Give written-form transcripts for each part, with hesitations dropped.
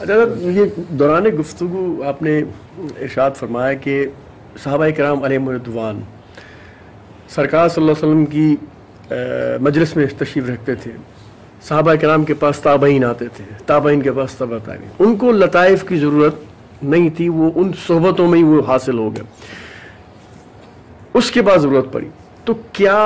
اچھا، یہ دوران گفتگو آپ نے ارشاد فرمایا کہ صحابہ کرام علیہم الرضوان سرکار صلی اللہ علیہ وسلم کی مجلس میں تشریف رکھتے تھے، صحابہ کرام کے پاس تابعین آتے تھے، تابعین کے پاس تبع تابعین، ان کو لطائف کی ضرورت نہیں تھی، وہ ان صحبتوں میں ہی وہ حاصل ہو گئے، اس کے بعد ضرورت پڑی تو کیا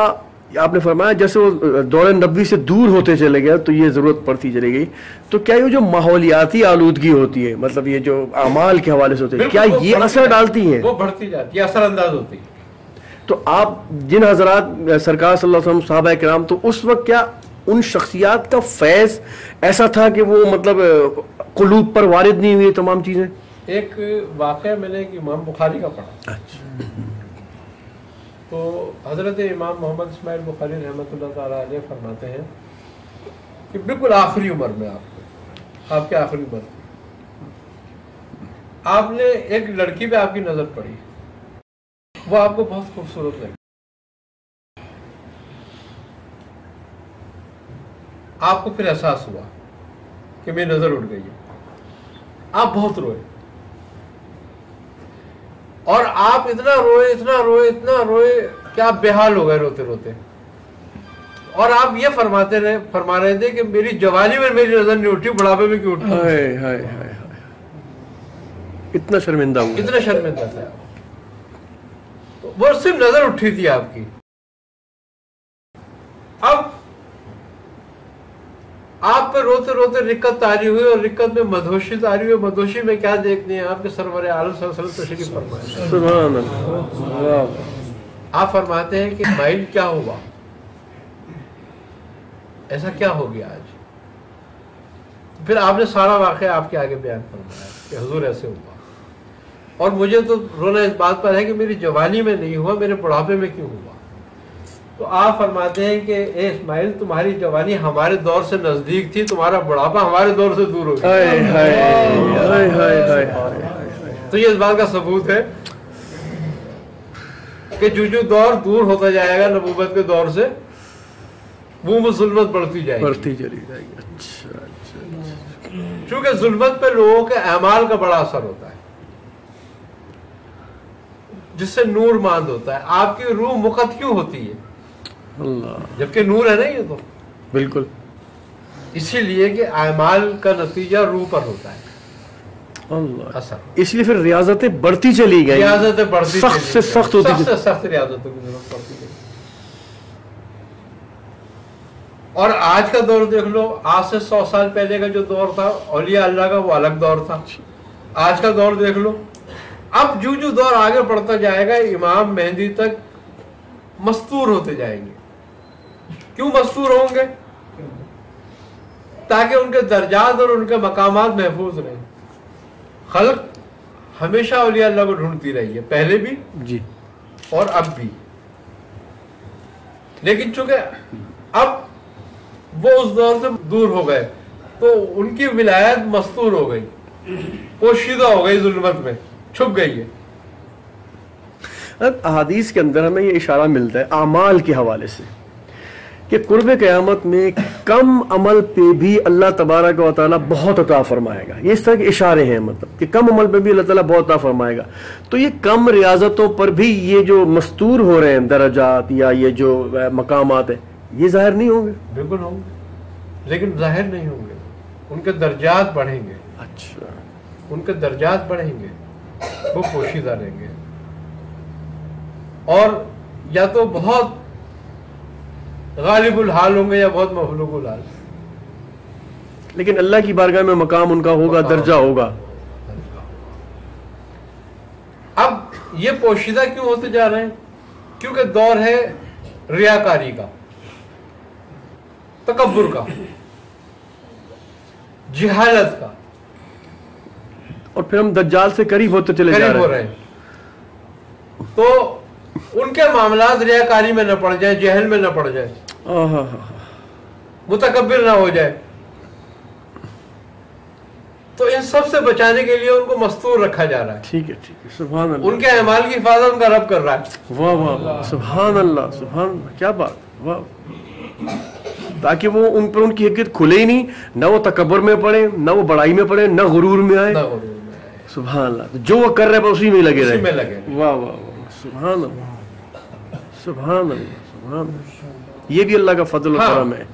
آپ نے فرمایا جیسے وہ دور نبوی سے دور ہوتے چلے گئے تو یہ ضرورت پڑتی چلے گئی، تو کیا یہ جو ماحولیاتی آلودگی ہوتی ہے، مطلب یہ جو اعمال کے حوالے سے ہوتے ہیں، کیا یہ اثر ڈالتی ہیں؟ وہ بڑھتی جاتی ہے، اثر انداز ہوتی ہے۔ تو آپ جن حضرات سرکار صلی اللہ علیہ وسلم صحابہ کرام، تو اس وقت کیا ان شخصیات کا فیض ایسا تھا کہ وہ مطلب قلوب پر وارد نہیں ہوئی تمام چیزیں؟ ایک واقعہ میں نے امام بخاری کا پڑھا، تو حضرت امام محمد اسماعیل بخاری رحمۃ اللہ تعالیٰ علیہ فرماتے ہیں کہ بالکل آخری عمر میں آپ کے آخری عمر آپ نے ایک لڑکی پہ آپ کی نظر پڑی، وہ آپ کو بہت خوبصورت لگی، آپ کو پھر احساس ہوا کہ میری نظر اٹھ گئی ہے، آپ بہت روئے، اور آپ اتنا روئے کہ آپ بے حال ہو گئے روتے روتے، اور آپ یہ فرما رہے تھے کہ میری جوانی میں میری نظر نہیں اٹھی، بڑھاپے میں کیوں اٹھی؟ اتنا شرمندہ ہوا، اتنا شرمندہ تھا، وہ صرف نظر اٹھی تھی آپ کی۔ اب آپ پہ روتے روتے رکت تاری ہوئی، اور رکت میں مدہوشی تاری ہوئی، مدہوشی میں کیا دیکھتے ہیں آپ کے سرور عالم صلی اللہ علیہ وسلم تشریف فرمائے، سبحان اللہ۔ آپ فرماتے ہیں کہ اسماعیل کیا ہوا، ایسا کیا ہو گیا آج؟ پھر آپ نے سارا واقعہ آپ کے آگے بیان فرمایا کہ حضور ایسے ہوا، اور مجھے تو رونا اس بات پر ہے کہ میری جوانی میں نہیں ہوا، میرے بڑھاپے میں کیوں ہوا؟ تو آپ فرماتے ہیں کہ اے اسماعیل، تمہاری جوانی ہمارے دور سے نزدیک تھی، تمہارا بڑھاپا ہمارے دور سے دور ہو گیا۔ تو یہ اس بات کا ثبوت ہے کہ جو دور دور ہوتا جائے گا نبوت کے دور سے، وہ ظلمت بڑھتی جائے گی۔ چونکہ ظلمت پہ لوگوں کے اعمال کا بڑا اثر ہوتا ہے، جس سے نور ماند ہوتا ہے۔ آپ کی روح مقد کیوں ہوتی ہے؟ اللہ، جبکہ نور ہے نا یہ تو، بالکل، اسی لیے کہ اعمال کا نتیجہ روح پر ہوتا ہے اللہ اثر، اس لیے پھر ریاضتیں بڑھتی چلی گئی، ریاضتیں بڑھتی، سخت سے سخت ہوتی، سخت سے سخت ریاضتوں کی ضرورت پڑتی ہے۔ اور آج کا دور دیکھ لو، آج سے 100 سال پہلے کا جو دور تھا اولیاء اللہ کا، وہ الگ دور تھا۔ آج کا دور دیکھ لو، اب جو دور آگے بڑھتا جائے گا، امام مہدی تک مستور ہوتے جائیں گے۔ کیوں مستور ہوں گے؟ تاکہ ان کے درجات اور ان کے مقامات محفوظ رہیں۔ خلق ہمیشہ اولیاء اللہ کو ڈھونڈتی رہی ہے، پہلے بھی جی اور اب بھی، لیکن چونکہ اب وہ اس دور سے دور ہو گئے تو ان کی ولایت مستور ہو گئی، پوشیدہ ہو گئی، ظلمت میں چھپ گئی ہے۔ اب احادیث کے اندر ہمیں یہ اشارہ ملتا ہے اعمال کے حوالے سے کہ قرب قیامت میں کم عمل پہ بھی اللہ تبارک و تعالیٰ بہت عطا فرمائے گا۔ یہ اس طرح کے اشارے ہیں، مطلب کہ کم عمل پہ بھی اللہ تعالیٰ بہت عطا فرمائے گا۔ تو یہ کم ریاضتوں پر بھی یہ جو مستور ہو رہے ہیں درجات یا یہ جو مقامات ہیں، یہ ظاہر نہیں ہوں گے؟ بالکل ہوں گے، لیکن ظاہر نہیں ہوں گے، ان کے درجات بڑھیں گے۔ اچھا، ان کے درجات بڑھیں گے، وہ پوشیدہ رہیں گے، اور یا تو بہت غالب الحال ہوں گے یا بہت مخلوق الحال، لیکن اللہ کی بارگاہ میں مقام ان کا ہوگا، درجہ ہوگا۔ اب یہ پوشیدہ کیوں ہوتے جا رہے ہیں؟ کیونکہ دور ہے ریاکاری کا، تکبر کا، جہالت کا، اور پھر ہم دجال سے قریب ہوتے چلے جا رہے ہیں۔ تو ان کے معاملات ریاکاری میں نہ پڑ جائیں، جہل میں نہ پڑ جائیں، متکبر نہ ہو جائے، تو ان سب سے بچانے کے لیے ان کو مستور رکھا جا رہا ہے۔ ٹھیک ہے، ٹھیک ہے، سبحان اللہ، ان کے اعمال کی حفاظت ان کا رب کر رہا ہے۔ واہ واہ واہ، سبحان اللہ، سبحان اللہ، کیا بات، واہ۔ تاکہ وہ ان پر ان کی حقیقت کھلے ہی نہیں، نہ وہ تکبر میں پڑے، نہ وہ بڑائی میں پڑے، نہ غرور میں آئے. سبحان اللہ. جو وہ کر رہے اسی میں لگے رہے. واہ واہ واہ، سبحان اللہ سبحان اللہ سبحان اللہ. یہ بھی اللہ کا فضل و کرم ہے.